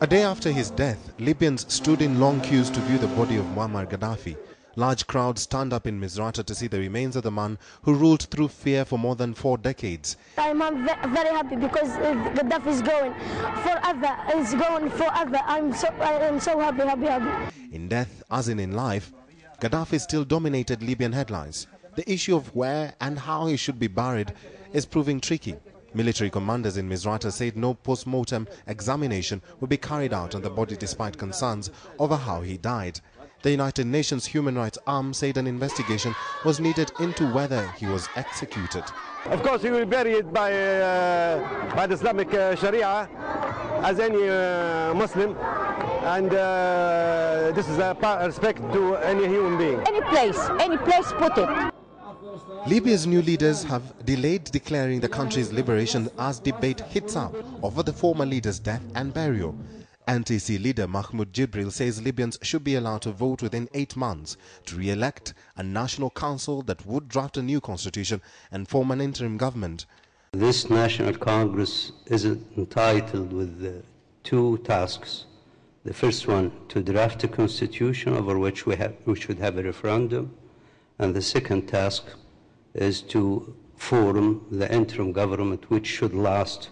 A day after his death, Libyans stood in long queues to view the body of Muammar Gaddafi. Large crowds stand up in Misrata to see the remains of the man who ruled through fear for more than 4 decades. I'm very happy because Gaddafi is going forever. He's going forever. I'm so happy. In death, as in life, Gaddafi still dominated Libyan headlines. The issue of where and how he should be buried is proving tricky. Military commanders in Misrata said no post-mortem examination would be carried out on the body despite concerns over how he died. The United Nations human rights arm said an investigation was needed into whether he was executed. Of course, he will be buried by the Islamic Sharia as any Muslim, and this is a respect to any human being. Any place, put it. Libya's new leaders have delayed declaring the country's liberation as debate heats up over the former leader's death and burial. NTC leader Mahmoud Jibril says Libyans should be allowed to vote within 8 months to re-elect a national council that would draft a new constitution and form an interim government. This National Congress is entitled with 2 tasks. The first one, to draft a constitution over which we should have a referendum, and the second task is to form the interim government which should last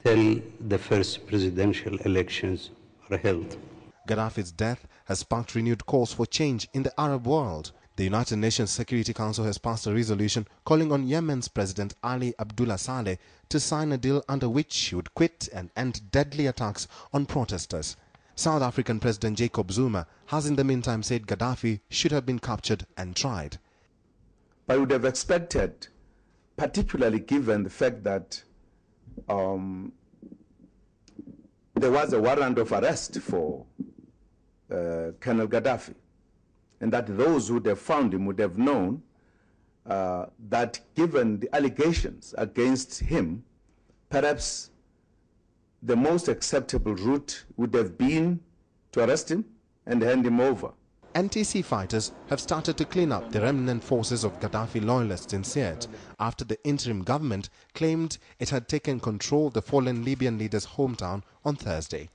till the first presidential elections are held. Gaddafi's death has sparked renewed calls for change in the Arab world. The United Nations Security Council has passed a resolution calling on Yemen's President Ali Abdullah Saleh to sign a deal under which he would quit and end deadly attacks on protesters. South African President Jacob Zuma has in the meantime said Gaddafi should have been captured and tried. I would have expected, particularly given the fact that there was a warrant of arrest for Colonel Gaddafi, and that those who would have found him would have known that given the allegations against him, perhaps the most acceptable route would have been to arrest him and hand him over. NTC fighters have started to clean up the remnant forces of Gaddafi loyalists in Sirte after the interim government claimed it had taken control of the fallen Libyan leader's hometown on Thursday.